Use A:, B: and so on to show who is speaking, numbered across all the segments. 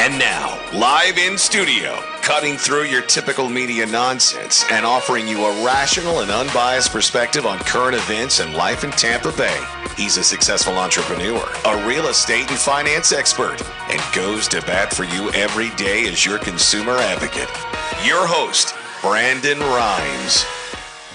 A: And now, live in studio, cutting through your typical media nonsense and offering you a rational and unbiased perspective on current events and life in Tampa Bay. He's a successful entrepreneur, a real estate and finance expert, and goes to bat for you every day as your consumer advocate. Your host, Brandon Rhymes.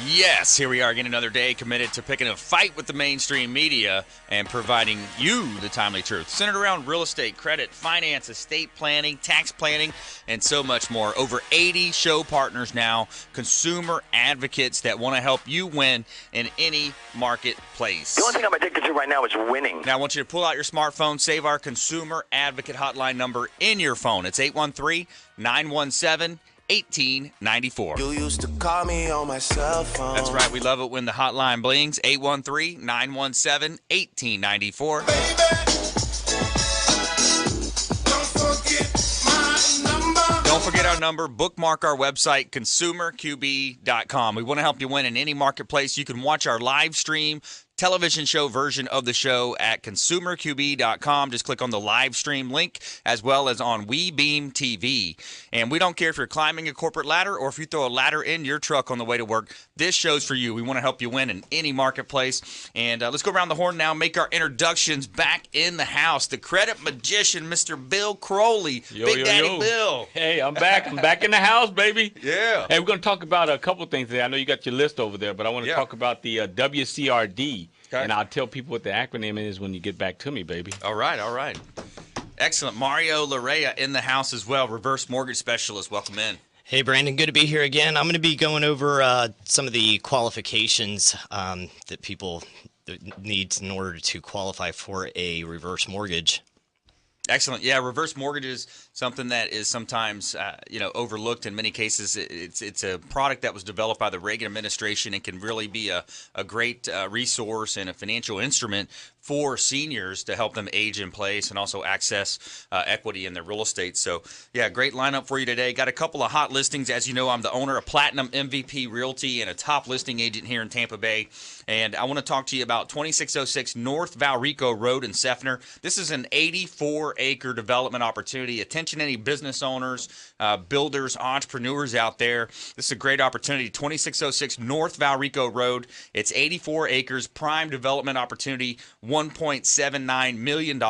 B: Yes, here we are again another day committed to picking a fight with the mainstream media and providing you the timely truth. Centered around real estate, credit, finance, estate planning, tax planning, and so much more. Over 80 show partners now, consumer advocates that want to help you win in any marketplace.
C: The only thing I'm addicted to right now is winning.
B: Now I want you to pull out your smartphone, save our consumer advocate hotline number in your phone. It's 813-917-1894.
D: You used to call me on my cell phone.
B: That's right. We love it when the hotline blings. 813-917-1894. Don't forget our number. Bookmark our website, consumerqb.com. We want to help you win in any marketplace. You can watch our live stream television show version of the show at consumerqb.com. Just click on the live stream link, as well as on WeBeam TV. And we don't care if you're climbing a corporate ladder or if you throw a ladder in your truck on the way to work. This show's for you. We want to help you win in any marketplace. And let's go around the horn now, make our introductions. Back in the house, the credit magician, Mr. Bill Crowley. Big Daddy Bill.
E: Hey, I'm back. I'm back in the house, baby.
B: Yeah.
E: Hey, we're going to talk about a couple things today. I know you got your list over there, but I want to talk about the WCRD. Okay. And I'll tell people what the acronym is when you get back to me, baby.
B: All right, all right. Excellent. Mario Larrea in the house as well, reverse mortgage specialist. Welcome in.
F: Hey, Brandon. Good to be here again. I'm going to be going over some of the qualifications that people need in order to qualify for a reverse mortgage.
B: Excellent. Yeah, reverse mortgage is something that is sometimes overlooked in many cases. It's a product that was developed by the Reagan administration and can really be a great resource and a financial instrument for seniors to help them age in place and also access equity in their real estate. So, yeah, great lineup for you today. Got a couple of hot listings. As you know, I'm the owner of Platinum MVP Realty and a top listing agent here in Tampa Bay. And I want to talk to you about 2606 North Valrico Road in Seffner. This is an 84-acre development opportunity. Attention any business owners, builders, entrepreneurs out there. This is a great opportunity. 2606 North Valrico Road. It's 84 acres, prime development opportunity, $1.79 million,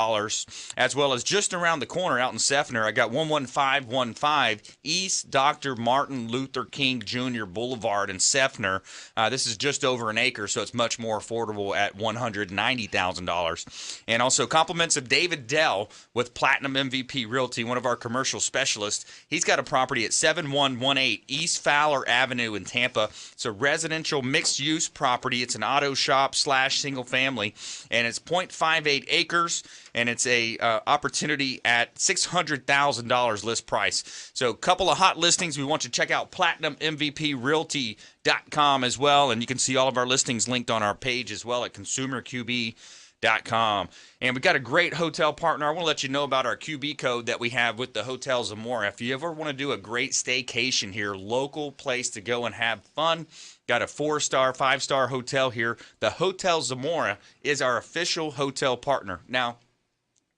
B: as well as just around the corner out in Seffner, I got 11515 East Dr. Martin Luther King Jr. Boulevard in Seffner. This is just over an acre, so it's much more affordable at $190,000. And also compliments of David Dell with Platinum MVP Realty, one of our commercial specialists. He's got a property at 7118 East Fowler Avenue in Tampa. It's a residential mixed-use property. It's an auto shop / single family, and it's 0.58 acres, and it's a opportunity at $600,000 list price. So a couple of hot listings. We want you to check out PlatinumMVPRealty.com as well, and you can see all of our listings linked on our page as well at ConsumerQB.com. And we got a great hotel partner. I want to let you know about our QB code that we have with the Hotel Zamora. If you ever want to do a great staycation here, local place to go and have fun, got a 4-star, 5-star hotel here. The Hotel Zamora is our official hotel partner. Now,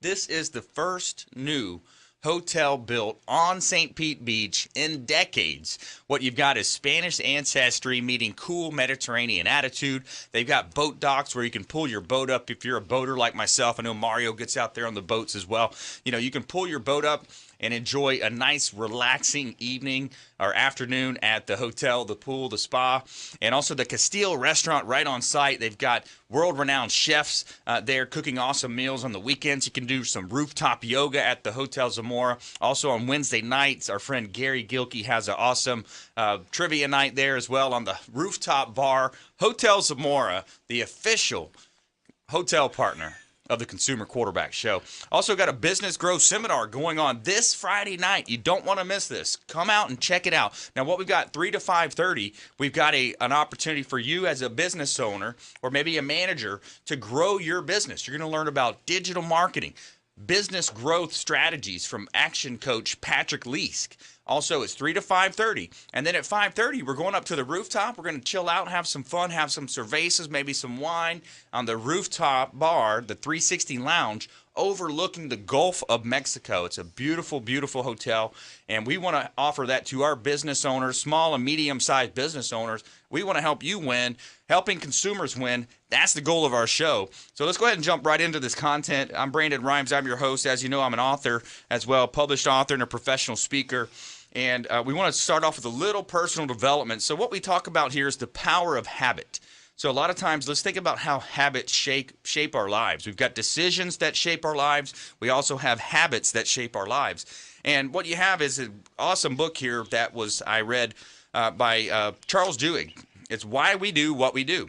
B: this is the first new hotel built on St. Pete Beach in decades. What you've got is Spanish ancestry meeting cool Mediterranean attitude. They've got boat docks where you can pull your boat up if you're a boater like myself. I know Mario gets out there on the boats as well. You know, you can pull your boat up and enjoy a nice relaxing evening or afternoon at the hotel, the pool, the spa, and also the Castile restaurant right on site. They've got world-renowned chefs there cooking awesome meals on the weekends. You can do some rooftop yoga at the Hotel Zamora. Also on Wednesday nights, our friend Gary Gilkey has an awesome trivia night there as well on the rooftop bar. Hotel Zamora, the official hotel partner of the Consumer Quarterback Show. Also got a business growth seminar going on this Friday night. You don't want to miss this. Come out and check it out. Now, what we've got 3 to 5:30, we've got an opportunity for you as a business owner or maybe a manager to grow your business. You're going to learn about digital marketing, business growth strategies from action coach Patrick Leask. Also, it's 3 to 5:30. And then at 5:30, we're going up to the rooftop. We're going to chill out, have some fun, have some cervezas, maybe some wine on the rooftop bar, the 360 Lounge, overlooking the Gulf of Mexico. It's a beautiful, beautiful hotel, and we want to offer that to our business owners, small and medium-sized business owners. We want to help you win, helping consumers win. That's the goal of our show. So let's go ahead and jump right into this content. I'm Brandon Rhymes. I'm your host. As you know, I'm an author as well, published author and a professional speaker. And we want to start off with a little personal development. So what we talk about here is the power of habit. So a lot of times, let's think about how habits shape our lives. We've got decisions that shape our lives. We also have habits that shape our lives. And what you have is an awesome book here that I read by Charles Duhigg. It's Why We Do What We Do.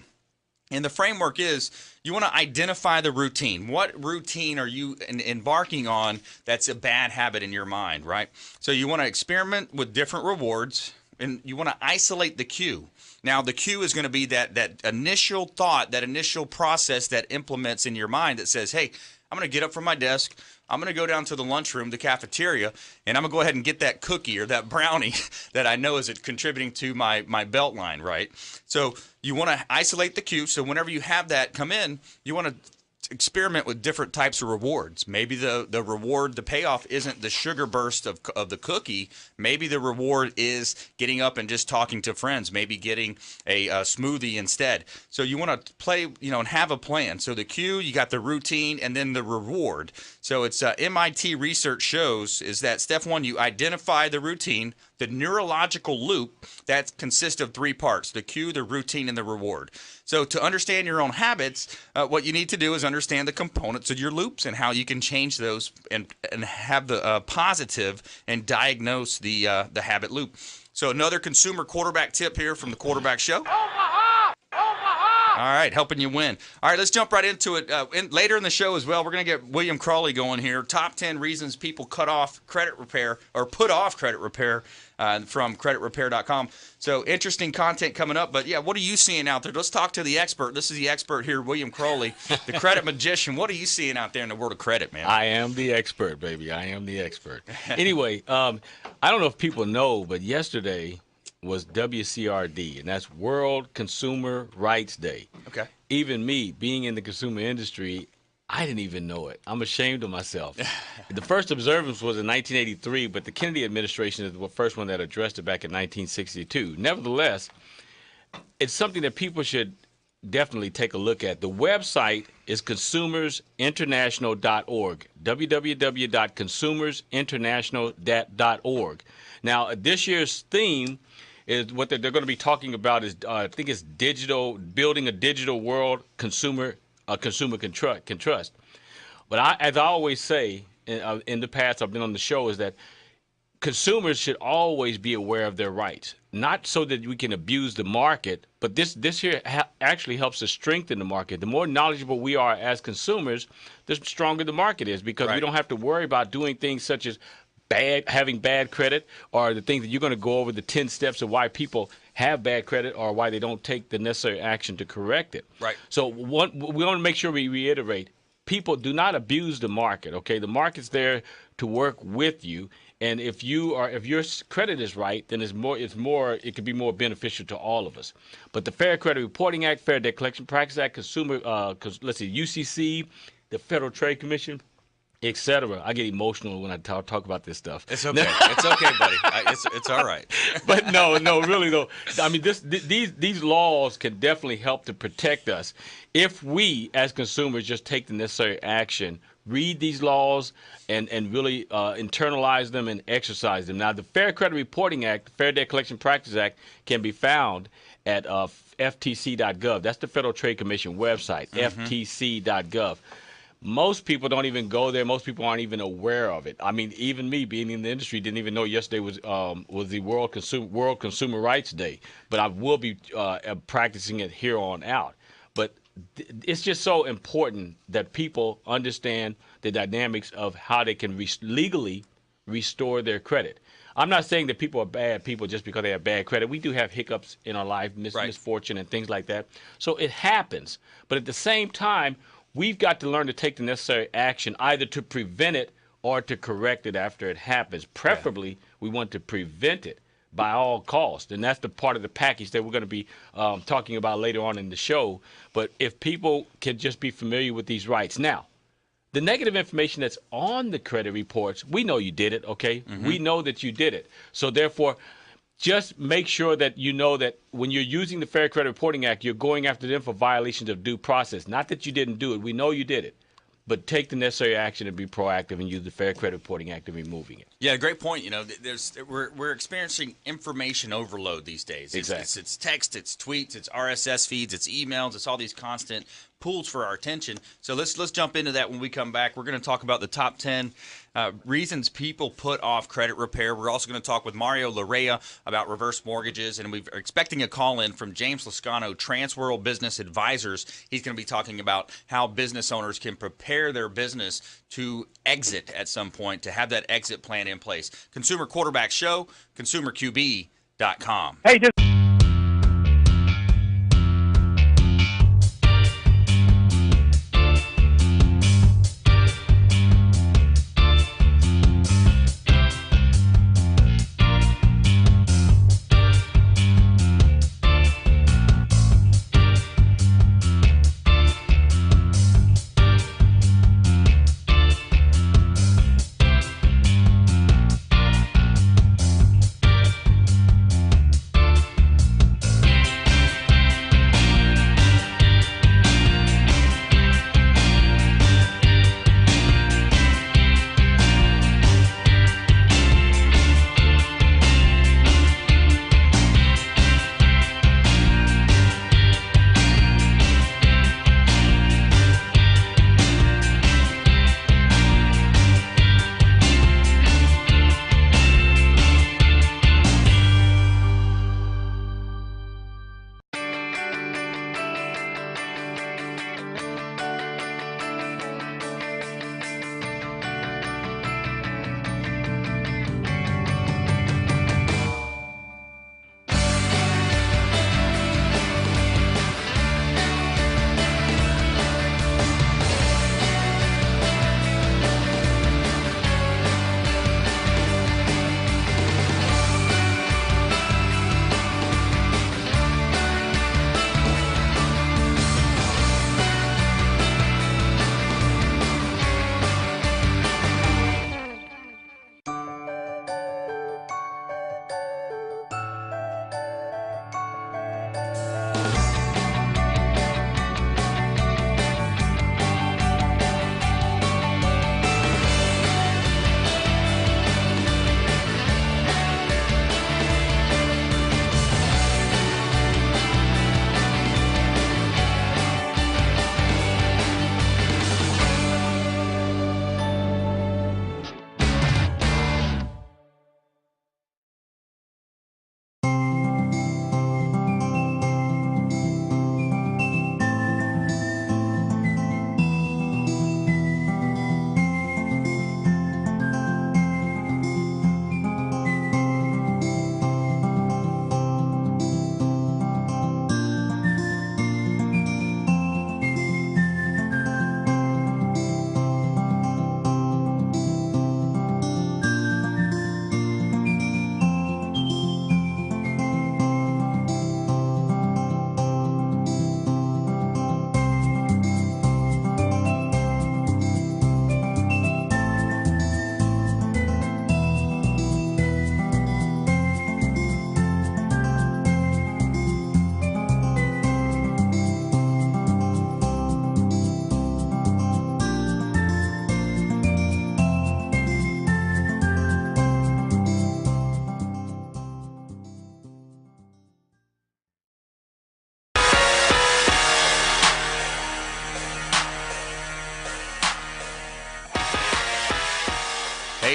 B: And the framework is you want to identify the routine. What routine are you embarking on that's a bad habit in your mind, right? So you want to experiment with different rewards, and you want to isolate the cue. Now, the cue is going to be that initial thought, that initial process that implements in your mind that says, hey, I'm going to get up from my desk. I'm going to go down to the lunchroom, the cafeteria, and I'm going to go ahead and get that cookie or that brownie that I know is contributing to my belt line, right? So you want to isolate the cue. So whenever you have that come in, you want to experiment with different types of rewards. Maybe the reward, the payoff isn't the sugar burst of the cookie. Maybe the reward is getting up and just talking to friends, maybe getting a smoothie instead. So you want to play, and have a plan. So the cue, you got the routine, and then the reward. So it's MIT research shows is that step one, you identify the routine, the neurological loop that consists of 3 parts: the cue, the routine, and the reward. So to understand your own habits, what you need to do is understand the components of your loops and how you can change those and have the positive and diagnose the habit loop. So another consumer quarterback tip here from the Quarterback Show. All right, helping you win. All right, let's jump right into it. Later in the show as well, we're going to get William Crowley going here. Top 10 reasons people put off credit repair from creditrepair.com. So interesting content coming up. But, yeah, what are you seeing out there? Let's talk to the expert. This is the expert here, William Crowley, the credit magician. What are you seeing out there in the world of credit, man?
E: I am the expert, baby. I am the expert. Anyway, I don't know if people know, but yesterday was WCRD, and that's World Consumer Rights Day.
B: Okay.
E: Even me, being in the consumer industry, I didn't even know it. I'm ashamed of myself. The first observance was in 1983, but the Kennedy administration is the first one that addressed it back in 1962. Nevertheless, it's something that people should definitely take a look at. The website is consumersinternational.org, www.consumersinternational.org. Now, this year's theme is what they're going to be talking about is I think it's building a digital world consumer can trust. But as I always say in the past, I've been on the show, is that consumers should always be aware of their rights, not so that we can abuse the market, but this here actually helps to strengthen the market. The more knowledgeable we are as consumers, the stronger the market is, because we don't have to worry about doing things such as having bad credit, or the things that you're going to go over the 10 steps of why people have bad credit or why they don't take the necessary action to correct it.
B: Right.
E: So we want to make sure we reiterate, people do not abuse the market, okay? The market's there to work with you, and if your credit is right, then it could be more beneficial to all of us. But the Fair Credit Reporting Act, Fair Debt Collection Practices Act, UCC, the Federal Trade Commission, etc. I get emotional when I talk about this stuff.
B: It's okay. It's okay, buddy. It's all right.
E: But no, really though. I mean, these laws can definitely help to protect us if we, as consumers, just take the necessary action, read these laws, and really internalize them and exercise them. Now, the Fair Credit Reporting Act, the Fair Debt Collection Practices Act, can be found at ftc.gov. That's the Federal Trade Commission website, ftc.gov. Most people don't even go there. Most people aren't even aware of it. I mean, even me, being in the industry, didn't even know yesterday was the World Consumer Rights Day. But I will be practicing it here on out. But it's just so important that people understand the dynamics of how they can legally restore their credit. I'm not saying that people are bad people just because they have bad credit. We do have hiccups in our life, misfortune and things like that. So it happens. But at the same time, we've got to learn to take the necessary action either to prevent it or to correct it after it happens. Preferably, we want to prevent it by all costs, and that's the part of the package that we're going to be talking about later on in the show. But if people can just be familiar with these rights. Now, the negative information that's on the credit reports, we know you did it, okay? We know that you did it. So therefore, just make sure that you know that when you're using the Fair Credit Reporting Act, you're going after them for violations of due process. Not that you didn't do it. We know you did it. But take the necessary action and be proactive and use the Fair Credit Reporting Act in removing it.
B: Yeah, great point. You know, we're experiencing information overload these days.
E: Exactly.
B: It's text, it's tweets, it's RSS feeds, it's emails, it's all these constant pools for our attention. So let's jump into that when we come back. We're going to talk about the top 10 reasons people put off credit repair. We're also going to talk with Mario Larrea about reverse mortgages, and we're expecting a call in from James Lascano, Transworld Business Advisors. He's going to be talking about how business owners can prepare their business to exit at some point, to have that exit plan in place. Consumer Quarterback Show, consumerqb.com.
C: Hey, just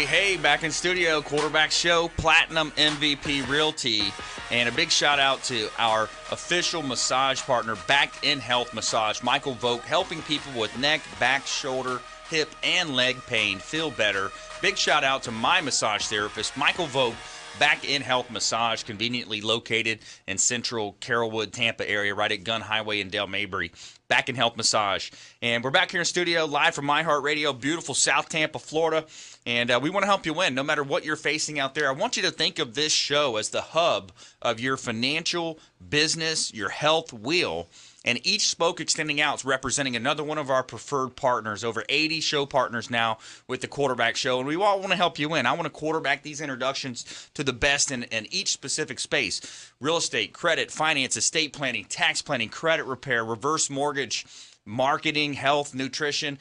B: Hey, back in studio, Quarterback Show, Platinum MVP Realty, and a big shout out to our official massage partner, Back in Health Massage, Michael Vogt, helping people with neck, back, shoulder, hip, and leg pain feel better. Big shout out to my massage therapist, Michael Vogt, Back in Health Massage, conveniently located in central Carrollwood, Tampa area, right at Gun Highway in Del Mabry. Back in Health Massage. And we're back here in studio, live from iHeartRadio, beautiful South Tampa, Florida. And we want to help you win no matter what you're facing out there. I want you to think of this show as the hub of your financial, business, your health wheel. And each spoke extending out is representing another one of our preferred partners, over 80 show partners now with the Quarterback Show. And we all want to help you win. I want to quarterback these introductions to the best in each specific space. Real estate, credit, finance, estate planning, tax planning, credit repair, reverse mortgage, marketing, health, nutrition,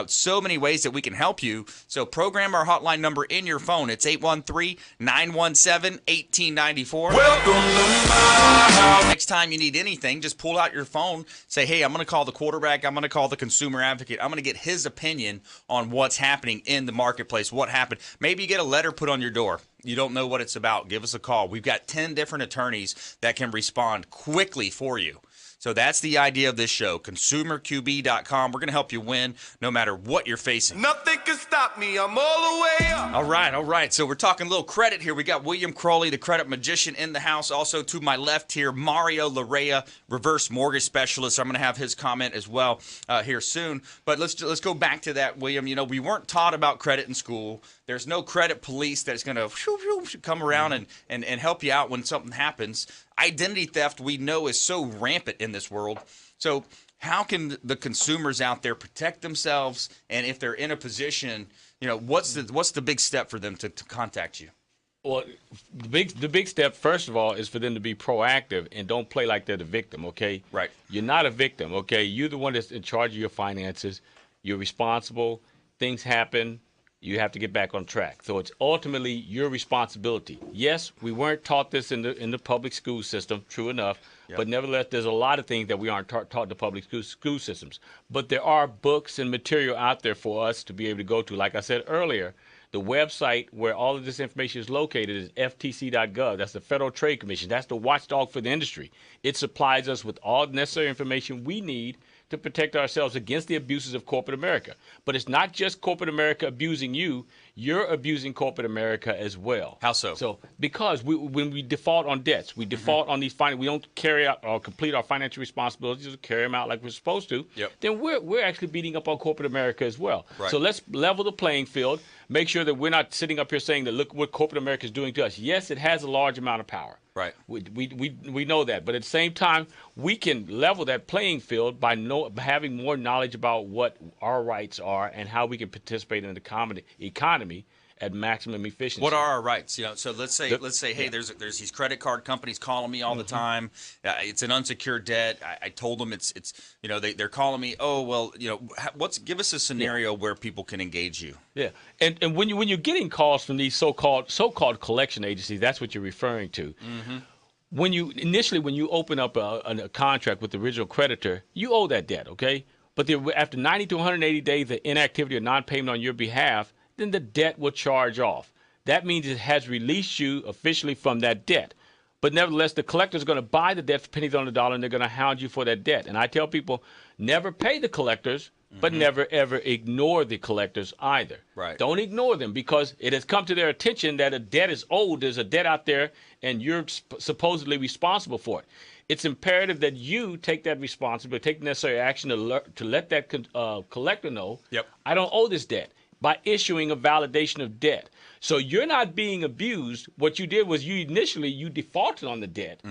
B: so many ways that we can help you. So program our hotline number in your phone. It's 813-917-1894.
D: Welcome to my house.
B: Next time you need anything, just pull out your phone, say, hey, I'm going to call the quarterback, I'm going to call the consumer advocate, I'm going to get his opinion on what's happening in the marketplace, what happened. Maybe you get a letter put on your door. You don't know what it's about. Give us a call. We've got 10 different attorneys that can respond quickly for you. So that's the idea of this show, consumerqb.com. We're going to help you win no matter what you're facing.
D: Nothing can stop me. I'm all the way up.
B: All right. So we're talking a little credit here. We got William Crowley, the credit magician, in the house. Also to my left here, Mario Larrea, reverse mortgage specialist. I'm going to have his comment as well here soon. But let's go back to that, William. You know, we weren't taught about credit in school. There's no credit police that's going to come around and help you out when something happens. Identity theft, we know, is so rampant in this world. So how can the consumers out there protect themselves? And if they're in a position, you know, what's the big step for them to contact you?
E: Well, the big step, first of all, is for them to be proactive and don't play like they're the victim, okay?
B: Right.
E: You're not a victim, okay? You're the one that's in charge of your finances. You're responsible. Things happen. You have to get back on track. So it's ultimately your responsibility. Yes, we weren't taught this in the public school system, true enough, but nevertheless, there's a lot of things that we aren't taught in the public school systems. But there are books and material out there for us to be able to go to. Like I said earlier, the website where all of this information is located is ftc.gov. That's the Federal Trade Commission. That's the watchdog for the industry. It supplies us with all necessary information we need to protect ourselves against the abuses of corporate America. But it's not just corporate America abusing you, you're abusing corporate America as well.
B: How so?
E: So because when we default on debts, we default on these we don't carry out or complete our financial responsibilities or carry them out like we're supposed to, then we're actually beating up on corporate America as well. Right. So let's level the playing field, make sure that we're not sitting up here saying that look what corporate America is doing to us. Yes, it has a large amount of power.
B: Right.
E: We know that. But at the same time, we can level that playing field by having more knowledge about what our rights are and how we can participate in the economy at maximum efficiency.
B: What are our rights? You know, so let's say, hey, there's these credit card companies calling me all the time. It's an unsecured debt. I told them it's you know they're calling me. Oh well, you know, give us a scenario where people can engage you.
E: Yeah, and when you're getting calls from these so-called collection agencies, that's what you're referring to. When you open up a contract with the original creditor, you owe that debt, okay? But after 90 to 180 days of inactivity or non-payment on your behalf, then the debt will charge off. That means it has released you officially from that debt. But nevertheless, the collector is going to buy the debt for pennies on the dollar, and they're going to hound you for that debt. And I tell people, never pay the collectors, but never, ever ignore the collectors either.
B: Right.
E: Don't ignore them because it has come to their attention that a debt is owed. There's a debt out there, and you're supposedly responsible for it. It's imperative that you take that responsibility, take the necessary action to let that collector know, I don't owe this debt, by issuing a validation of debt. So you're not being abused. What you did was you defaulted on the debt,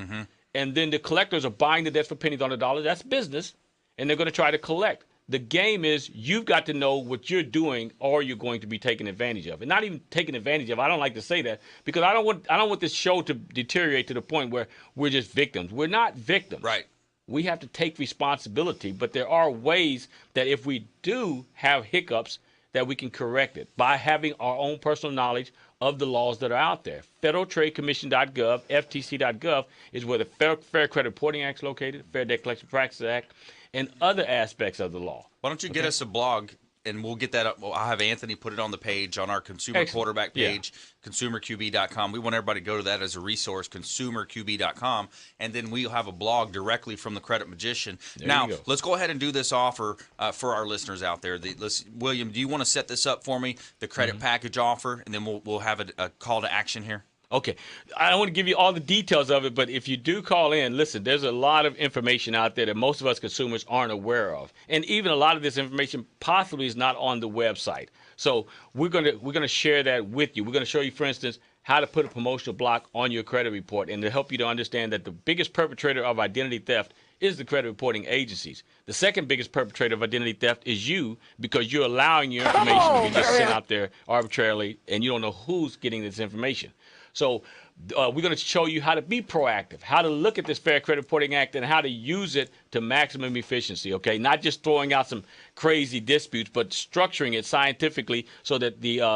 E: and then the collectors are buying the debt for pennies on the dollar. That's business, and they're going to try to collect. The game is you've got to know what you're doing or you're going to be taken advantage of. And not even taken advantage of. I don't like to say that because I don't want this show to deteriorate to the point where we're just victims. We're not victims.
B: Right.
E: We have to take responsibility, but there are ways that if we do have hiccups, that we can correct it by having our own personal knowledge of the laws that are out there. FederalTradeCommission.gov, FTC.gov is where the Fair Credit Reporting Act is located, Fair Debt Collection Practices Act, and other aspects of the law.
B: Why don't you get us a blog, and we'll get that up. Well, I'll have Anthony put it on the page, on our consumer quarterback page, consumerqb.com. We want everybody to go to that as a resource, consumerqb.com, and then we'll have a blog directly from the Credit Magician. Now, let's go ahead and do this offer for our listeners out there. William, do you want to set this up for me, the credit package offer, and then we'll have a call to action here?
E: Okay. I don't want to give you all the details of it, but if you do call in, listen, there's a lot of information out there that most of us consumers aren't aware of. And even a lot of this information possibly is not on the website. So we're gonna share that with you. We're gonna show you, for instance, how to put a promotional block on your credit report and to help you to understand that the biggest perpetrator of identity theft is the credit reporting agencies. The second biggest perpetrator of identity theft is you, because you're allowing your information to be just sent out there arbitrarily and you don't know who's getting this information. So we're going to show you how to be proactive, how to look at this Fair Credit Reporting Act and how to use it to maximum efficiency, okay? Not just throwing out some crazy disputes, but structuring it scientifically so that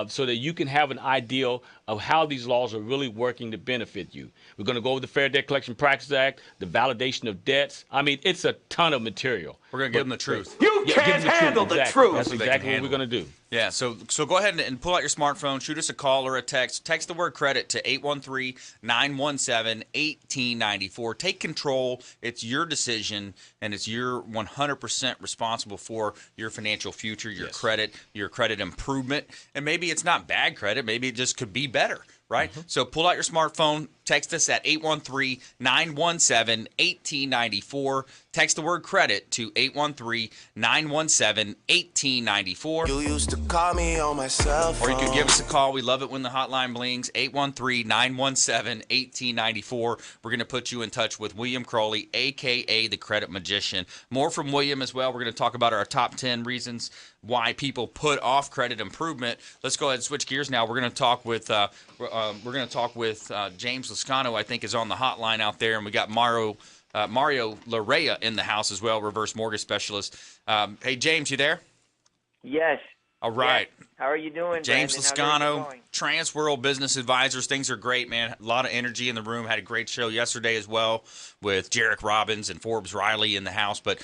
E: so that you can have an idea of how these laws are really working to benefit you. We're going to go over the Fair Debt Collection Practices Act, the validation of debts. I mean, it's a ton of material.
B: We're going to give them the truth.
C: You can't handle the truth.
E: That's exactly what we're going to do.
B: Yeah, so go ahead and pull out your smartphone, shoot us a call or a text. Text the word credit to 813-917-1894. Take control. It's your decision, and it's you're 100% responsible for your financial future, your credit improvement. And maybe it's not bad credit. Maybe it just could be better, right? So pull out your smartphone, text us at 813-917-1894. Text the word credit to 813-917-1894.
D: You used to call me on my cell phone.
B: Or you could give us a call. We love it when the hotline blings. 813-917-1894. We're going to put you in touch with William Crowley, a.k.a. the Credit Magician. More from William as well. We're going to talk about our top 10 reasons why people put off credit improvement. Let's go ahead and switch gears now. We're going to talk with James Lascano, I think, is on the hotline out there, and we got Mario Larrea in the house as well, reverse mortgage specialist. Hey, James, you there?
G: Yes.
B: All right.
G: Yes. How are you doing,
B: James
G: Brandon?
B: Lascano, Transworld Business Advisors. Things are great, man. A lot of energy in the room. Had a great show yesterday as well with Jarek Robbins and Forbes Riley in the house. But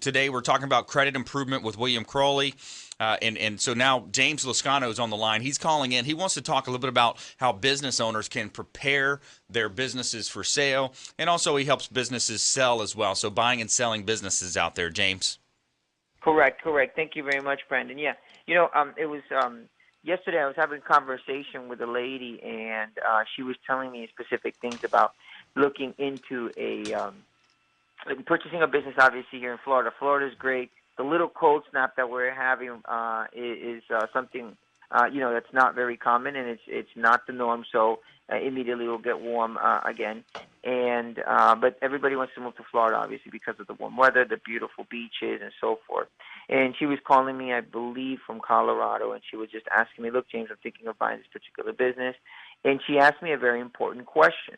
B: today we're talking about credit improvement with William Crowley. And so now James Lascano is on the line. He's calling in. He wants to talk a little bit about how business owners can prepare their businesses for sale. And also he helps businesses sell as well. So buying and selling businesses out there, James.
G: Correct. Thank you very much, Brandon. Yeah. You know, it was yesterday I was having a conversation with a lady, and she was telling me specific things about looking into purchasing a business, obviously, here in Florida. Florida's great. The little cold snap that we're having is something, that's not very common, and it's not the norm. So immediately we'll get warm again. And but everybody wants to move to Florida, obviously, because of the warm weather, the beautiful beaches, and so forth. And she was calling me, I believe, from Colorado, and she was just asking me, look, James, I'm thinking of buying this particular business. And she asked me a very important question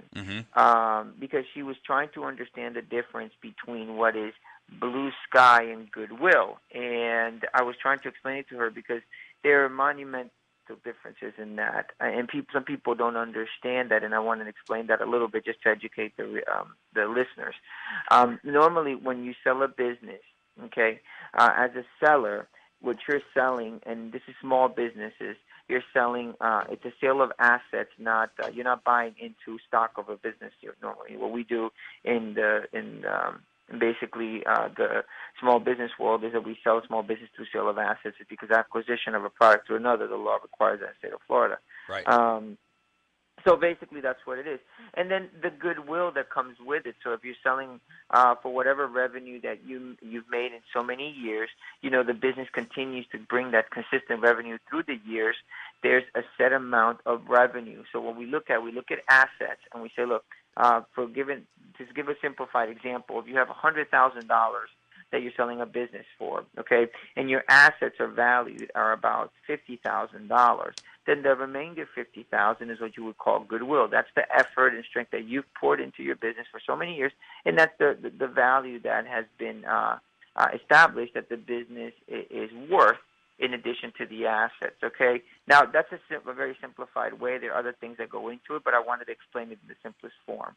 G: because she was trying to understand the difference between what is blue sky and goodwill. And I was trying to explain it to her because there are monumental differences in that. And some people don't understand that, and I wanted to explain that a little bit just to educate the listeners. Normally, when you sell a business, as a seller, what you're selling, and this is small businesses, you're selling. It's a sale of assets, not you're not buying into stock of a business. Normally, what we do in basically the small business world is that we sell a small business through sale of assets, because acquisition of a product to another, the law requires that in the state of Florida.
B: Right.
G: So basically, that's what it is. And then the goodwill that comes with it. So if you're selling for whatever revenue that you've made in so many years, the business continues to bring that consistent revenue through the years. There's a set amount of revenue. So what we look at assets, and we say, look, just give a simplified example. If you have $100,000 that you're selling a business for, and your assets are valued about $50,000, then the remainder $50,000 is what you would call goodwill. That's the effort and strength that you've poured into your business for so many years, and that's the value that has been established that the business is worth in addition to the assets. Now that's a very simplified way. There are other things that go into it, but I wanted to explain it in the simplest form.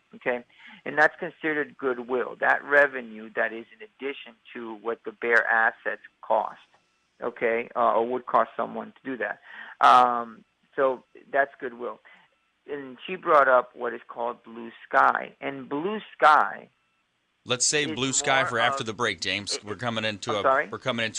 G: And that's considered goodwill. That revenue that is in addition to what the bare assets cost. Or would cost someone to do that. So that's goodwill. And she brought up what is called blue sky. And blue sky
B: Let's say
G: It's
B: blue sky
G: more
B: for after
G: of-
B: the break, James. We're coming into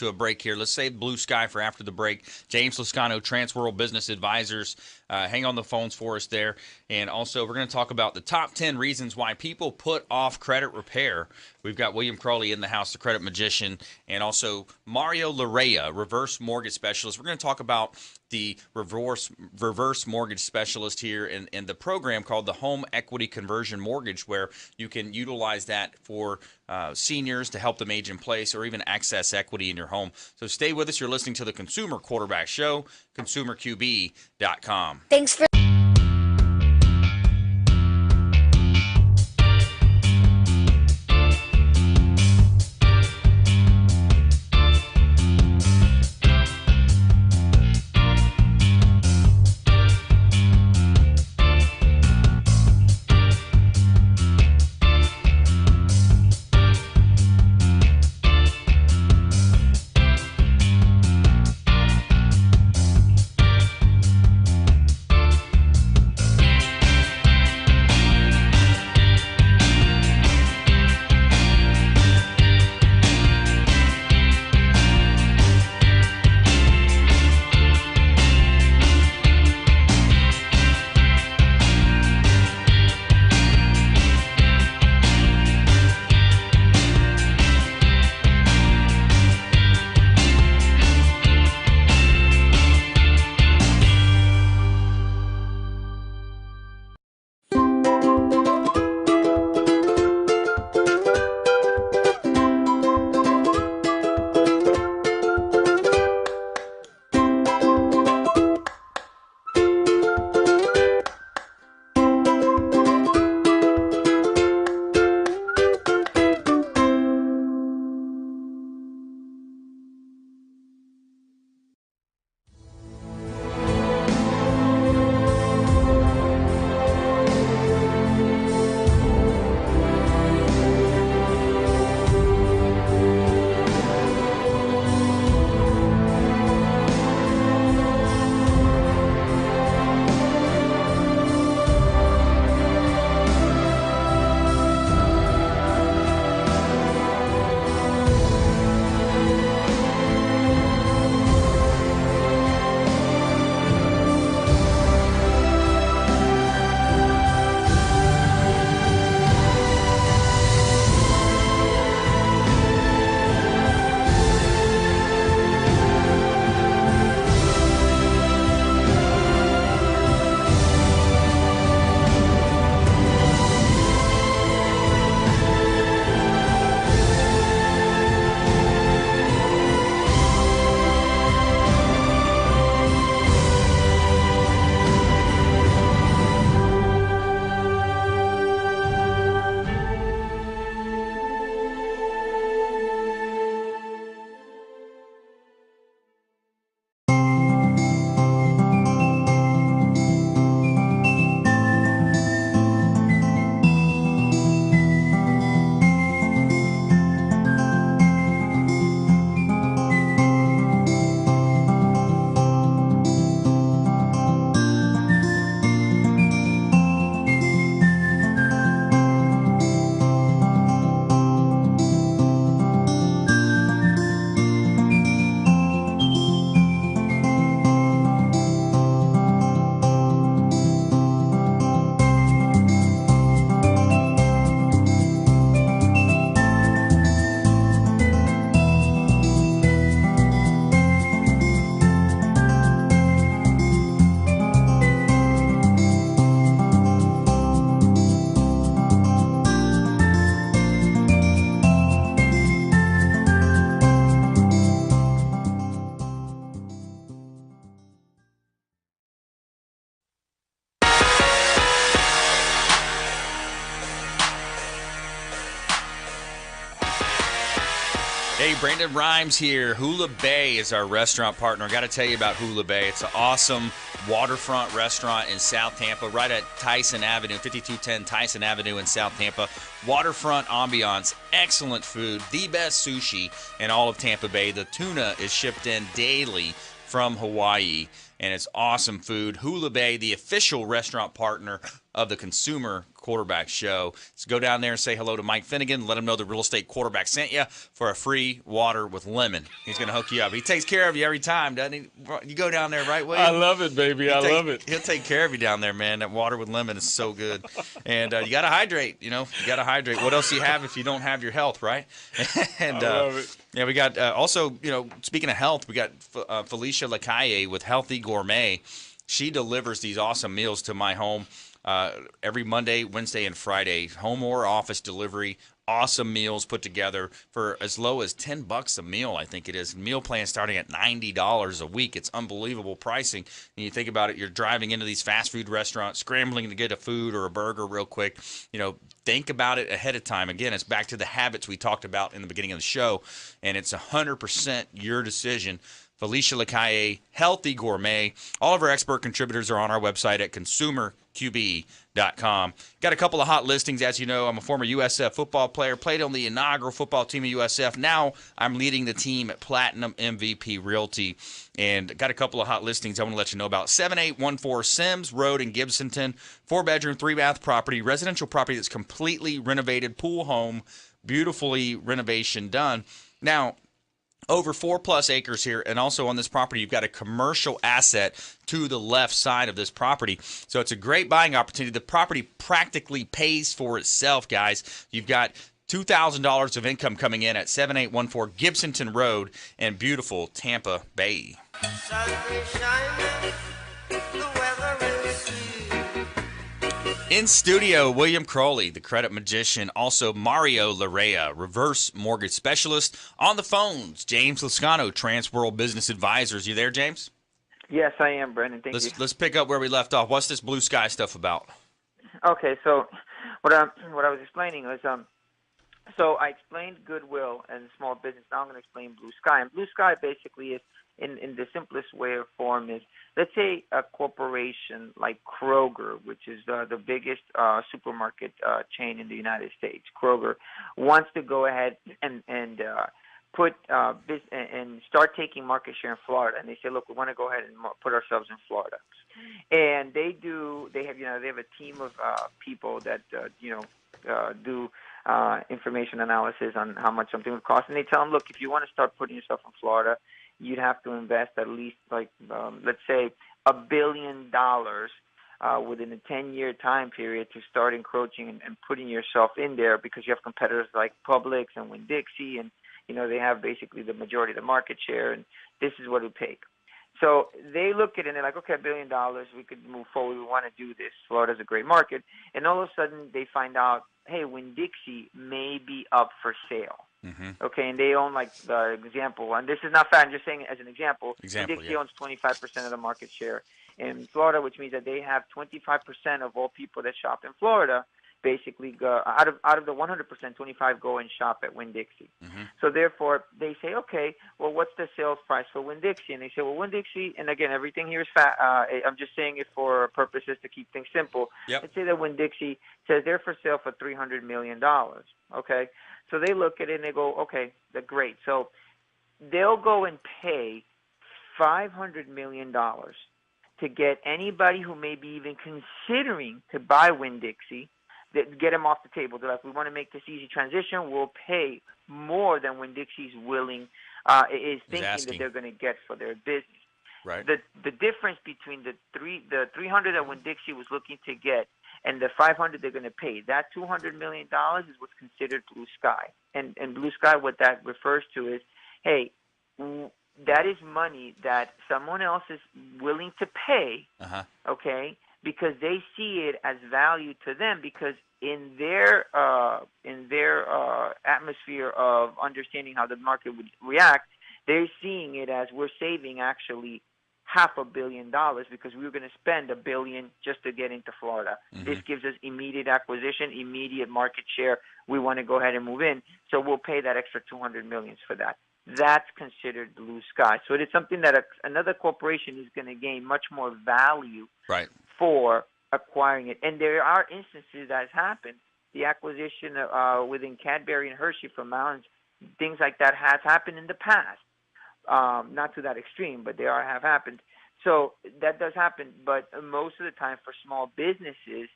B: a break here. Let's say blue sky for after the break. James Lascano, Transworld Business Advisors. Hang on the phones for us there. And also, we're going to talk about the top 10 reasons why people put off credit repair. We've got William Crowley in the house, the credit magician, and also Mario Larrea, reverse mortgage specialist. We're going to talk about the reverse mortgage specialist here in the program called the Home Equity Conversion Mortgage, where you can utilize that for seniors to help them age in place or even access equity in your home. So stay with us. You're listening to the Consumer Quarterback Show, consumerqb.com.
H: Thanks for
B: Hey, Brandon Rhymes here. Hula Bay is our restaurant partner. I got to tell you about Hula Bay. It's an awesome waterfront restaurant in South Tampa, right at Tyson Avenue, 5210 Tyson Avenue in South Tampa. Waterfront ambiance, excellent food, the best sushi in all of Tampa Bay. The tuna is shipped in daily from Hawaii, and it's awesome food. Hula Bay, the official restaurant partner of the Consumer Quarterback Show. So go down there and say hello to Mike Finnegan. Let him know the real estate quarterback sent you for a free water with lemon. He's going to hook you up. He takes care of you every time, doesn't he? You go down there, right, William?
E: I love it, baby. I love it.
B: He'll take care of you down there, man. That water with lemon is so good. And you got to hydrate, You got to hydrate. What else do you have if you don't have your health, right? And
E: I love it.
B: yeah, we got also, speaking of health, we got Felicia Lacaille with Healthy Gourmet. She delivers these awesome meals to my home every Monday, Wednesday, and Friday. Home or office delivery. Awesome meals put together for as low as $10 a meal, I think it is. Meal plan starting at $90 a week. It's unbelievable pricing. And you think about it, you're driving into these fast food restaurants, scrambling to get a food or a burger real quick. Think about it ahead of time. Again, it's back to the habits we talked about in the beginning of the show, and it's 100% your decision. Felicia Lacaille, Healthy Gourmet. All of our expert contributors are on our website at consumerqb.com. Got a couple of hot listings. As you know, I'm a former USF football player, played on the inaugural football team of USF. Now I'm leading the team at Platinum MVP Realty, and got a couple of hot listings I want to let you know about. 7814 Sims Road in Gibsonton, 4-bedroom, 3-bath property, residential property that's completely renovated, pool home, beautifully renovation done. Now, over 4+ acres here, and also on this property, you've got a commercial asset to the left side of this property. So it's a great buying opportunity. The property practically pays for itself, guys. You've got $2,000 of income coming in at 7814 Gibsonton Road in beautiful Tampa Bay.
D: Sun is shining, the weather is sweet.
B: In studio, William Crowley, the credit magician. Also, Mario Larrea, reverse mortgage specialist. On the phones, James Lascano, Transworld Business Advisors. You there, James?
G: Yes, I am, Brendan. Thank you.
B: Let's pick up where we left off. What's this blue sky stuff about?
G: Okay, so what I was explaining was so I explained goodwill and small business. Now I'm going to explain blue sky. And blue sky basically is, in the simplest way or form, is, let's say a corporation like Kroger, which is the biggest supermarket chain in the United States. Kroger wants to go ahead and put and start taking market share in Florida, and they say, look, we want to go ahead and put ourselves in Florida. And they have a team of people that do information analysis on how much something would cost, and they tell them, look, if you want to start putting yourself in Florida, you'd have to invest at least let's say $1 billion within a 10-year time period to start encroaching and putting yourself in there, because you have competitors like Publix and Winn-Dixie, and they have basically the majority of the market share, and this is what it would take. So they look at it and they're like, okay, $1 billion, we could move forward. We want to do this. Florida's a great market. And all of a sudden they find out, hey, Winn-Dixie may be up for sale. Mm-hmm. Okay, and they own, like, the example, and this is not fair, I'm just saying it as an example. Winn-Dixie owns 25% of the market share in Florida, which means that they have 25% of all people that shop in Florida basically go out of the 100%, 25 go and shop at Winn-Dixie. Mm-hmm. So therefore, they say, okay, well, what's the sales price for Winn-Dixie? And they say, well, Winn-Dixie, and again, everything here is I'm just saying it for purposes to keep things simple. Yep. Let's say that Winn-Dixie says they're for sale for $300 million. Okay, so they look at it and they go, okay, that's great. So they'll go and pay $500 million to get anybody who may be even considering to buy Winn-Dixie, get them off the table. They're like, we want to make this easy transition. We'll pay more than Winn-Dixie's is thinking that they're going to get for their business. Right. The difference between the 300 that Winn-Dixie was looking to get and the 500 they're going to pay, that $200 million is what's considered blue sky. And blue sky, what that refers to is, hey, that is money that someone else is willing to pay, okay, because they see it as value to them, because in their atmosphere of understanding how the market would react, they're seeing it as we're saving actually $500 million because we were going to spend $1 billion just to get into Florida. Mm-hmm. This gives us immediate acquisition, immediate market share. We want to go ahead and move in, so we'll pay that extra $200 million for that. That's considered blue sky. So it is something that another corporation is going to gain much more value for acquiring it. And there are instances that has happened. The acquisition within Cadbury and Hershey from Mountains, things like that has happened in the past. Not to that extreme, but they have happened. So that does happen. But most of the time for small businesses,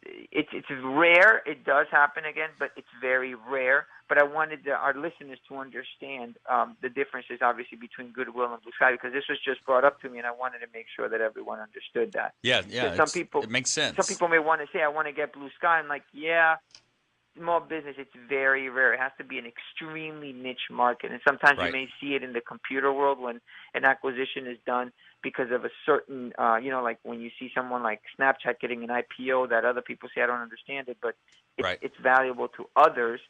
G: it's rare. It does happen again, but it's very rare. But I wanted our listeners to understand the differences, obviously, between Goodwill and Blue Sky, because this was just brought up to me, and I wanted to make sure that everyone understood that.
B: Yeah.
G: Some people,
B: it makes sense.
G: Some people may want to say, I want to get Blue Sky. I'm like, yeah, small business, it's very rare. It has to be an extremely niche market. And sometimes you may see it in the computer world when an acquisition is done because of a certain, like when you see someone like Snapchat getting an IPO that other people say, I don't understand it, but it's valuable to others.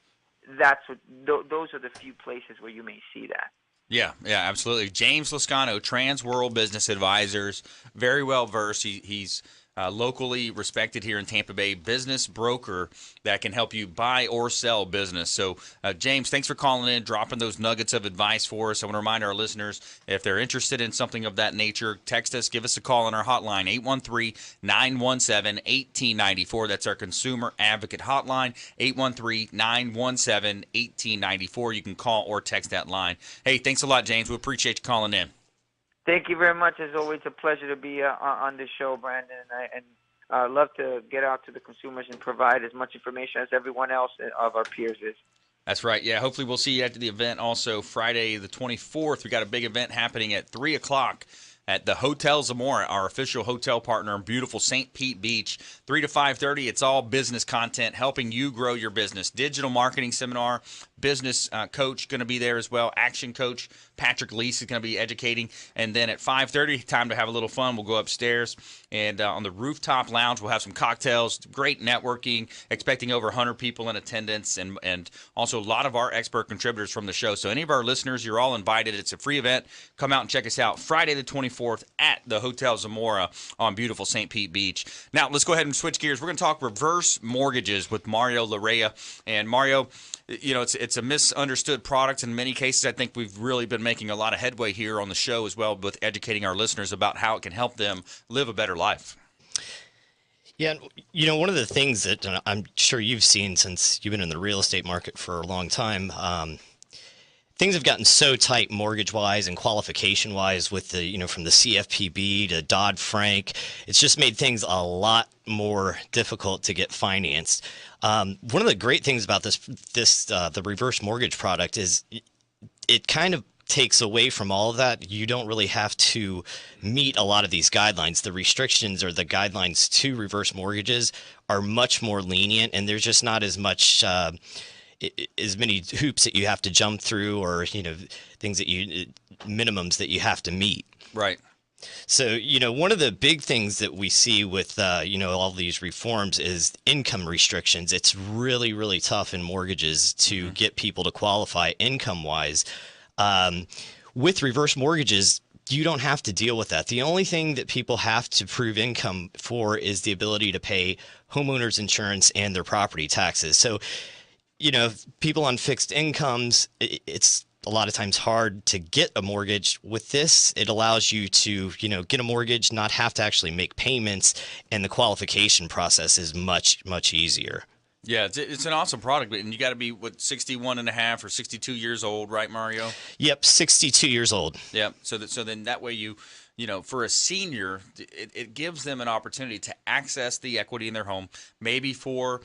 G: Those are the few places where you may see that.
B: Yeah, absolutely. James Lascano, Trans World Business Advisors, very well versed. He's locally respected here in Tampa Bay, business broker that can help you buy or sell business. So, James, thanks for calling in, dropping those nuggets of advice for us. I want to remind our listeners, if they're interested in something of that nature, text us, give us a call on our hotline, 813-917-1894. That's our consumer advocate hotline, 813-917-1894. You can call or text that line. Hey, thanks a lot, James. We appreciate you calling in.
G: Thank you very much. It's always a pleasure to be on this show, Brandon, and I love to get out to the consumers and provide as much information as everyone else of our peers is.
B: That's right. Yeah, hopefully we'll see you after the event also Friday the 24th. We got a big event happening at 3 o'clock at the Hotel Zamora, our official hotel partner in beautiful St. Pete Beach. 3 to 5:30, it's all business content, helping you grow your business. Digital marketing seminar, business coach going to be there as well. Action coach Patrick Leese is going to be educating. And then at 5:30, time to have a little fun. We'll go upstairs. And on the rooftop lounge, we'll have some cocktails, great networking, expecting over 100 people in attendance, and also a lot of our expert contributors from the show. So any of our listeners, you're all invited. It's a free event. Come out and check us out Friday the 24th at the Hotel Zamora on beautiful St. Pete Beach. Now, let's go ahead and switch gears. We're going to talk reverse mortgages with Mario Larrea. And Mario, it's a misunderstood product in many cases. I think we've really been making a lot of headway here on the show as well with educating our listeners about how it can help them live a better life.
F: Yeah, one of the things that I'm sure you've seen since you've been in the real estate market for a long time, things have gotten so tight mortgage-wise and qualification-wise with the, from the CFPB to Dodd-Frank. It's just made things a lot more difficult to get financed. One of the great things about the reverse mortgage product is it kind of takes away from all of that. You don't really have to meet a lot of these guidelines. The restrictions or the guidelines to reverse mortgages are much more lenient, and there's just not as much as many hoops that you have to jump through, or things that minimums that you have to meet.
B: Right.
F: So one of the big things that we see with all these reforms is income restrictions. It's really, really tough in mortgages to get people to qualify income wise. With reverse mortgages, you don't have to deal with that. The only thing that people have to prove income for is the ability to pay homeowners insurance and their property taxes. So, people on fixed incomes, it's a lot of times hard to get a mortgage. With this, it allows you to, get a mortgage, not have to actually make payments, and the qualification process is much, much easier.
B: Yeah, it's an awesome product, and you got to be 61 and a half or 62 years old, right, Mario?
F: Yep, 62 years old.
B: Yep. So then that way for a senior, it gives them an opportunity to access the equity in their home, maybe for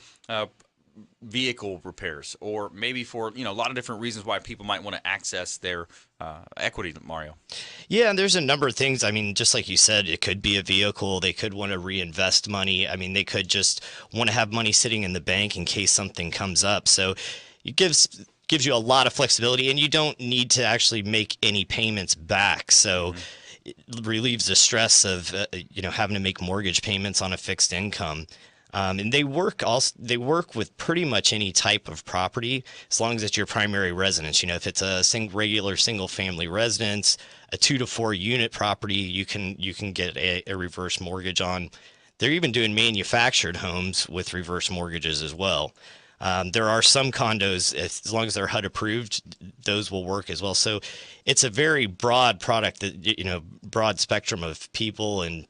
B: vehicle repairs, or maybe for a lot of different reasons why people might want to access their equity, Mario.
F: Yeah, and there's a number of things. I mean, just like you said, it could be a vehicle. They could want to reinvest money. I mean, they could just want to have money sitting in the bank in case something comes up. So it gives you a lot of flexibility, and you don't need to actually make any payments back. So it relieves the stress of having to make mortgage payments on a fixed income. And they work with pretty much any type of property, as long as it's your primary residence. If it's a regular single family residence, a 2 to 4 unit property, you can get a reverse mortgage on. They're even doing manufactured homes with reverse mortgages as well. There are some condos, as long as they're HUD approved, those will work as well. So it's a very broad product that, broad spectrum of people and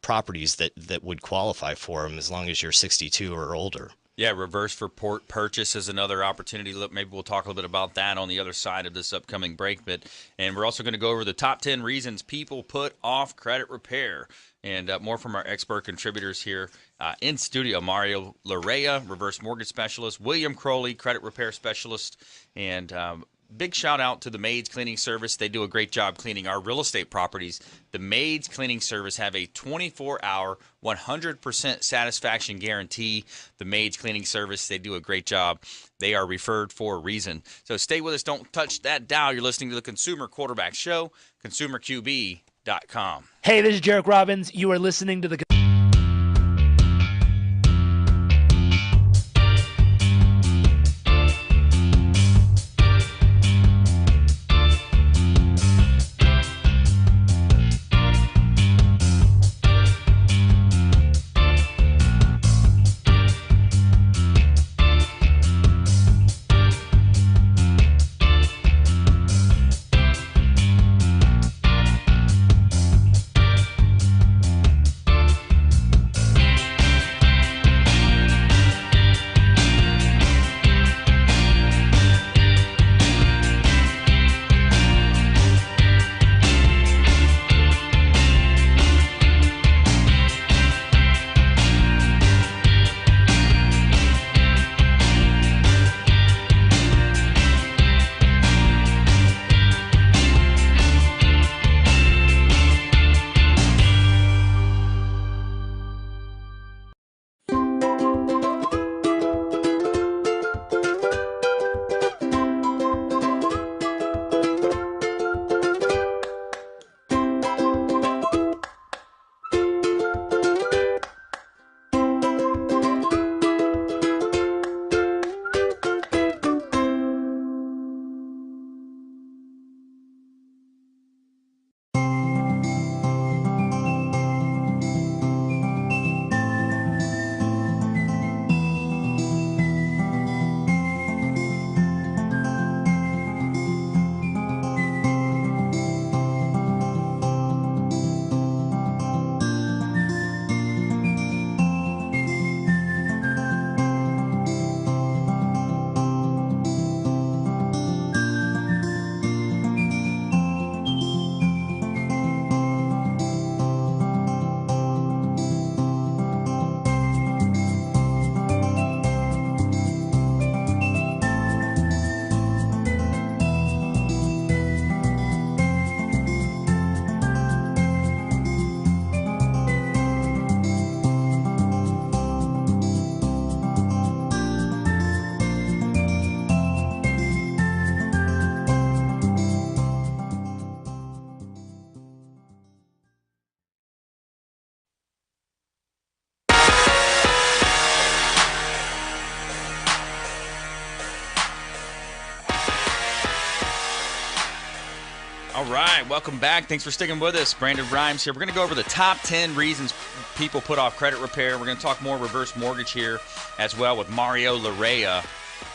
F: properties that would qualify for them, as long as you're 62 or older.
B: Yeah, reverse for purchase is another opportunity. Look, maybe we'll talk a little bit about that on the other side of this upcoming break. And we're also going to go over the top 10 reasons people put off credit repair. And more from our expert contributors here in studio. Mario Larrea, reverse mortgage specialist. William Crowley, credit repair specialist. And big shout out to the Maids Cleaning Service. They do a great job cleaning our real estate properties. The Maids Cleaning Service have a 24-hour, 100% satisfaction guarantee. The Maids Cleaning Service, they do a great job. They are referred for a reason. So stay with us. Don't touch that dial. You're listening to the Consumer Quarterback Show, consumerqb.com.
H: Hey, this is Jarek Robbins. You are listening to the
B: All right, welcome back. Thanks for sticking with us. Brandon Rhymes here. We're going to go over the top 10 reasons people put off credit repair. We're going to talk more reverse mortgage here as well with Mario Larrea.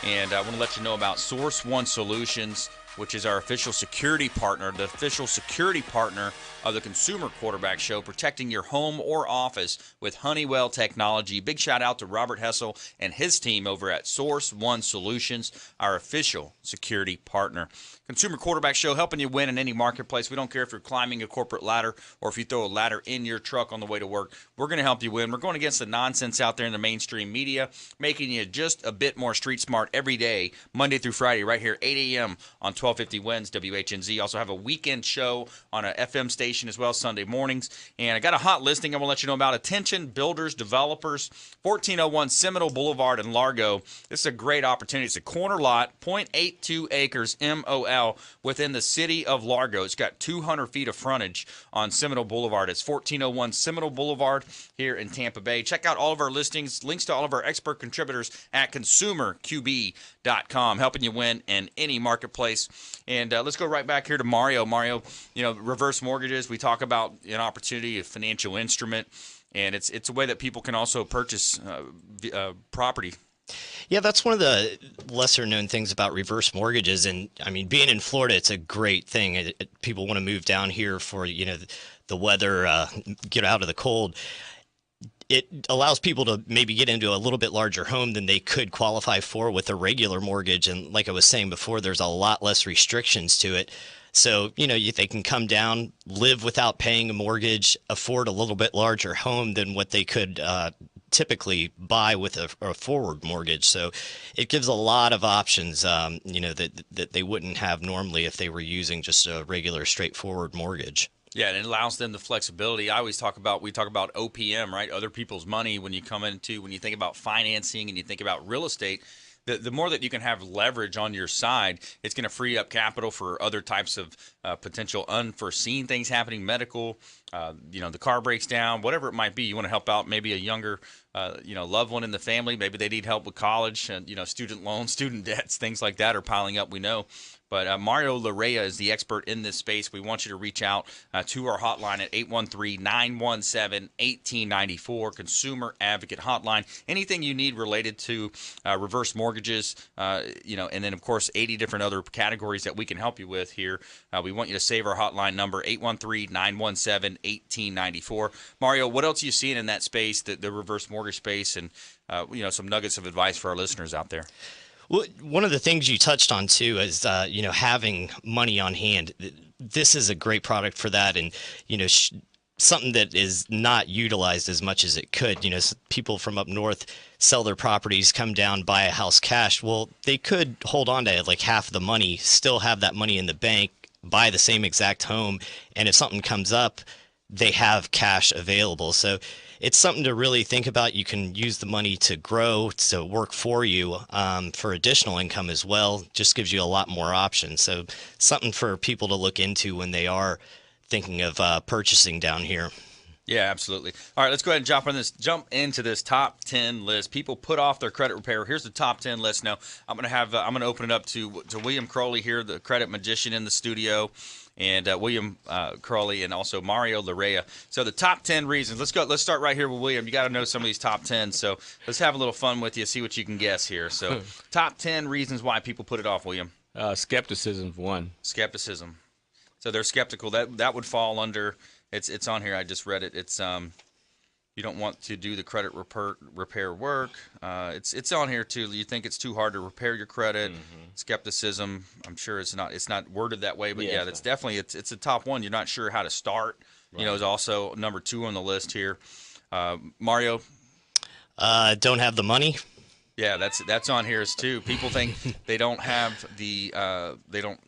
B: And I want to let you know about Source One Solutions, which is our official security partner, the official security partner of the Consumer Quarterback Show, protecting your home or office with Honeywell technology. Big shout out to Robert Hessel and his team over at Source One Solutions, our official security partner. Consumer Quarterback Show, helping you win in any marketplace. We don't care if you're climbing a corporate ladder or if you throw a ladder in your truck on the way to work. We're going to help you win. We're going against the nonsense out there in the mainstream media, making you just a bit more street smart every day, Monday through Friday, right here, 8 a.m. on 1250 Wins, WHNZ. Also have a weekend show on a FM station as well, Sunday mornings. And I got a hot listing I want to let you know about. Attention builders, developers, 1401 Seminole Boulevard in Largo. This is a great opportunity. It's a corner lot, 0.82 acres, MOL, within the city of Largo. It's got 200 feet of frontage on Seminole Boulevard. It's 1401 Seminole Boulevard here in Tampa Bay. Check out all of our listings, links to all of our expert contributors at consumerqb.com, helping you win in any marketplace. And let's go right back here to Mario. Mario, reverse mortgages. We talk about an opportunity, a financial instrument, and it's a way that people can also purchase property.
F: Yeah, that's one of the lesser known things about reverse mortgages. And I mean, being in Florida, it's a great thing. People want to move down here for, the weather, get out of the cold. it allows people to maybe get into a little bit larger home than they could qualify for with a regular mortgage. And like I was saying before, there's a lot less restrictions to it. So, they can come down, live without paying a mortgage, afford a little bit larger home than what they could typically buy with a forward mortgage. So it gives a lot of options, that they wouldn't have normally if they were using just a regular straightforward mortgage.
B: Yeah, and it allows them the flexibility. We talk about OPM, right? Other people's money when you think about financing and you think about real estate. The more that you can have leverage on your side, it's going to free up capital for other types of potential unforeseen things happening, medical, the car breaks down, whatever it might be. You want to help out maybe a younger, loved one in the family. Maybe they need help with college, and, student loans, student debts, things like that are piling up, we know. But Mario Larrea is the expert in this space. We want you to reach out to our hotline at 813-917-1894, Consumer Advocate Hotline. Anything you need related to reverse mortgages, and then, of course, 80 different other categories that we can help you with here. We want you to save our hotline number, 813-917-1894. Mario, what else are you seeing in that space, the reverse mortgage space, and some nuggets of advice for our listeners out there?
F: Well, one of the things you touched on too is having money on hand. This is a great product for that, and something that is not utilized as much as it could. People from up north sell their properties, come down, buy a house cash. Well, they could hold on to like half the money, still have that money in the bank, buy the same exact home, and if something comes up, they have cash available. So it's something to really think about. You can use the money to grow, to work for you, for additional income as well. Just gives you a lot more options. So something for people to look into when they are thinking of purchasing down here.
B: Yeah, absolutely. All right, let's go ahead and jump into this top 10 list. People put off their credit repair. Here's the top 10 list. Now, I'm going to open it up to William Crowley here, the credit magician in the studio, and William Crowley, and also Mario Larrea. So the top 10 reasons. Let's start right here with William. You got to know some of these top 10. So let's have a little fun with you, see what you can guess here. So top 10 reasons why people put it off, William.
E: Skepticism for one.
B: Skepticism. So they're skeptical. That would fall under. It's on here. I just read it. It's you don't want to do the credit repair work. It's on here too. You think it's too hard to repair your credit. Mm-hmm. Skepticism. I'm sure it's not worded that way, but yeah, that's definitely it's a top one. You're not sure how to start. Right. Is also number 2 on the list here. Mario.
F: Don't have the money.
B: Yeah, that's on here as too. People think they don't have the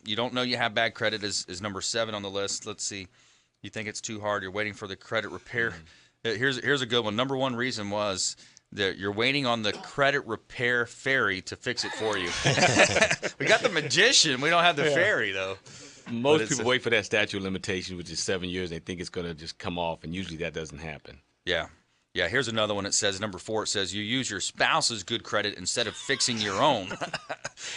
B: you don't know you have bad credit is number 7 on the list. Let's see. You think it's too hard. You're waiting for the credit repair. Here's a good one. Number 1 reason was that you're waiting on the credit repair fairy to fix it for you. We got the magician. We don't have the fairy, though.
E: Most people wait for that statute of limitation, which is 7 years. They think it's going to just come off, and usually that doesn't happen.
B: Yeah. Yeah, here's another one. It says, number 4, it says you use your spouse's good credit instead of fixing your own.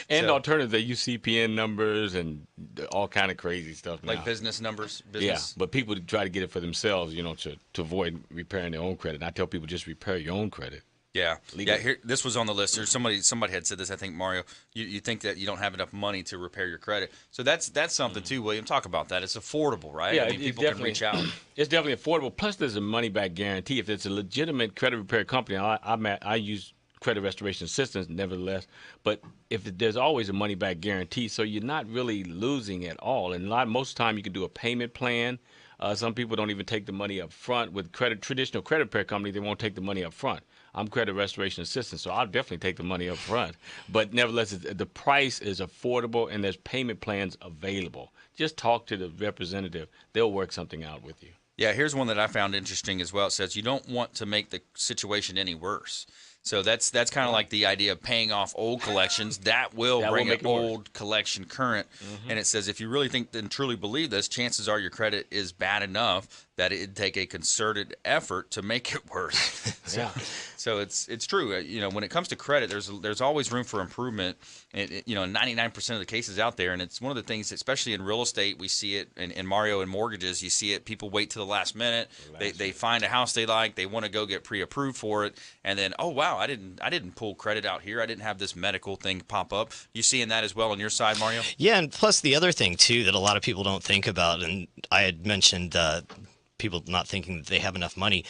E: And alternative, they use CPN numbers and all kind of crazy stuff now.
B: Like business numbers?
E: Yeah, but people try to get it for themselves, to avoid repairing their own credit. And I tell people just repair your own credit.
B: Yeah. Yeah. Here, this was on the list. There's somebody had said this. I think Mario. You think that you don't have enough money to repair your credit. So that's something too, William. Talk about that. It's affordable, right?
E: Yeah,
B: people can reach out.
E: It's definitely affordable. Plus, there's a money back guarantee. If it's a legitimate credit repair company, I use credit restoration assistance, nevertheless. But if there's always a money back guarantee, so you're not really losing at all. And most of the time, you can do a payment plan. Some people don't even take the money up front. With traditional credit repair company, they won't take the money up front. I'm credit restoration assistant, so I'll definitely take the money up front. But nevertheless, the price is affordable, and there's payment plans available. Just talk to the representative. They'll work something out with you.
B: Yeah, here's one that I found interesting as well. It says you don't want to make the situation any worse. So that's kind of like the idea of paying off old collections. That will bring an old collection current. Mm-hmm. And it says if you really think and truly believe this, chances are your credit is bad enough that it'd take a concerted effort to make it worse. So it's true. When it comes to credit, there's always room for improvement. In 99% of the cases out there, and it's one of the things, especially in real estate, we see it. In Mario and mortgages, you see it. People wait till the last minute. They find a house they like. They want to go get pre-approved for it, and then wow, I didn't pull credit out here. I didn't have this medical thing pop up. You seeing that as well on your side, Mario?
F: Yeah, and plus the other thing too that a lot of people don't think about, and I had mentioned people not thinking that they have enough money.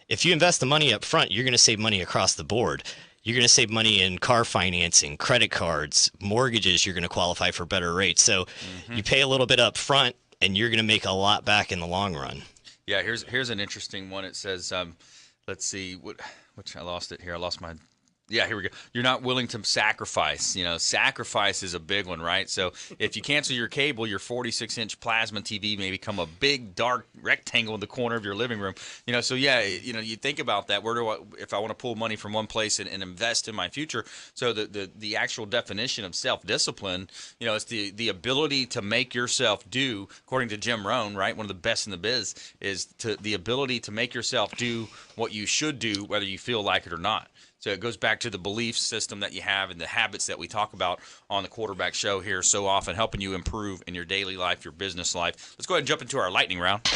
F: if you invest the money up front, you're going to save money across the board. You're going to save money in car financing, credit cards, mortgages. You're going to qualify for better rates. So you pay a little bit up front, and you're going to make a lot back in the long run.
B: Yeah, here's an interesting one. It says, let's see, which I lost it here. I lost my. Yeah, here we go. You're not willing to sacrifice. Sacrifice is a big one, right? So if you cancel your cable, your 46-inch plasma TV may become a big, dark rectangle in the corner of your living room. So yeah, you think about that. If I want to pull money from one place and invest in my future? So the actual definition of self-discipline, it's the ability to make yourself do, according to Jim Rohn, right? One of the best in the biz, is the ability to make yourself do what you should do, whether you feel like it or not. So it goes back to the belief system that you have and the habits that we talk about on the Quarterback Show here so often, helping you improve in your daily life, your business life. Let's go ahead and jump into our lightning round.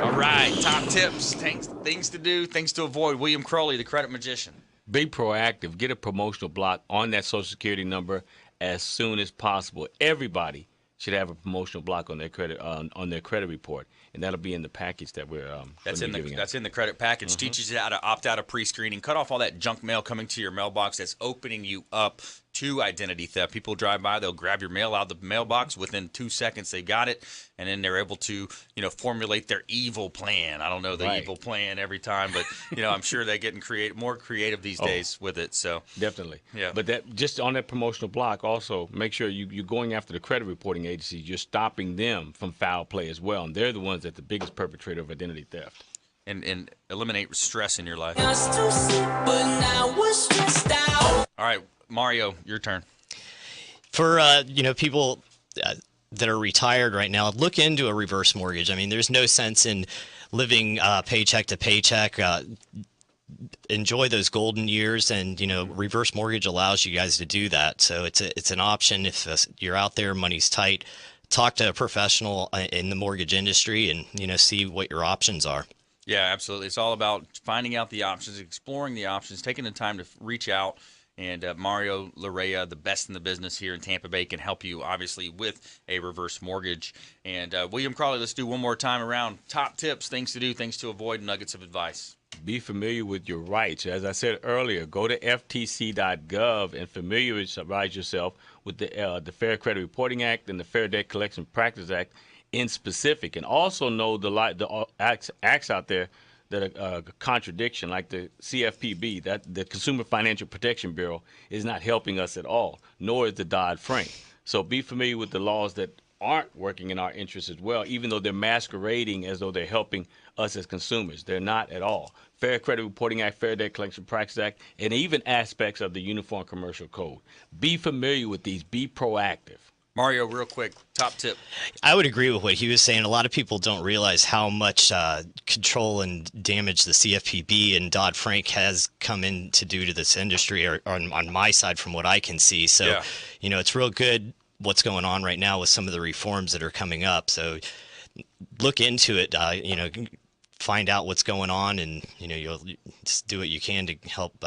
B: All right, top tips, things to do, things to avoid. William Crowley, the credit magician.
E: Be proactive. Get a promotional block on that Social Security number as soon as possible. Everybody should have a promotional block on their credit report, and that'll be in the package that we're
B: that's in the credit package.
E: Mm-hmm.
B: Teaches you how to opt out of pre-screening, cut off all that junk mail coming to your mailbox that's opening you up to identity theft. People drive by, they'll grab your mail out of the mailbox. Within 2 seconds, they got it, and then they're able to, formulate their evil plan. I don't know the evil plan every time, but I'm sure they're getting more creative these days with it. So
E: definitely,
B: yeah.
E: But that just on that promotional block, also make sure you're going after the credit reporting agencies. You're stopping them from foul play as well, and they're the ones that's the biggest perpetrator of identity theft.
B: And eliminate stress in your life. All right, Mario, your turn.
F: For people that are retired right now, look into a reverse mortgage. I mean, there's no sense in living paycheck to paycheck. Enjoy those golden years, and reverse mortgage allows you guys to do that. So it's an option if you're out there, money's tight. Talk to a professional in the mortgage industry, and see what your options are.
B: Yeah, absolutely. It's all about finding out the options, exploring the options, taking the time to reach out. And Mario Larrea, the best in the business here in Tampa Bay, can help you, obviously, with a reverse mortgage. And William Crowley, let's do one more time around top tips, things to do, things to avoid, nuggets of advice.
E: Be familiar with your rights. As I said earlier, go to ftc.gov and familiarize yourself with the Fair Credit Reporting Act and the Fair Debt Collection Practice Act in specific, and also know the acts out there that are a contradiction, like the CFPB, that the Consumer Financial Protection Bureau is not helping us at all, nor is the Dodd-Frank. So be familiar with the laws that aren't working in our interest as well, even though they're masquerading as though they're helping us as consumers. They're not at all. Fair Credit Reporting Act, Fair Debt Collection Practice Act, and even aspects of the Uniform Commercial Code. Be familiar with these. Be proactive.
B: Mario, real quick, top tip.
F: I would agree with what he was saying. A lot of people don't realize how much control and damage the CFPB and Dodd-Frank has come in to do to this industry, or on my side from what I can see. So, it's real good what's going on right now with some of the reforms that are coming up. So look into it, find out what's going on, and, you'll just do what you can to help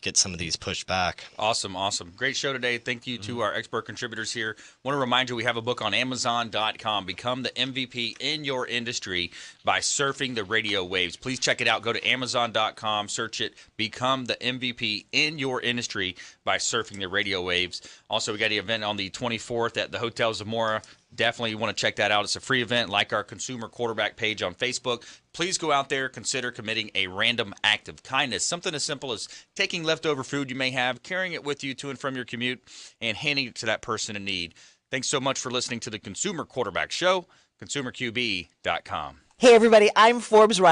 F: get some of these pushed back.
B: Awesome. Great show today. Thank you to our expert contributors here. Want to remind you we have a book on Amazon.com. Become the MVP in your industry by surfing the radio waves. Please check it out. Go to Amazon.com, search it. Become the MVP in your industry by surfing the radio waves. Also, we got the event on the 24th at the Hotel Zamora. Definitely want to check that out. It's a free event, like our Consumer Quarterback page on Facebook. Please go out there, consider committing a random act of kindness. Something as simple as taking leftover food you may have, carrying it with you to and from your commute, and handing it to that person in need. Thanks so much for listening to the Consumer Quarterback Show, consumerqb.com.
I: Hey, everybody, I'm Forbes Ryan.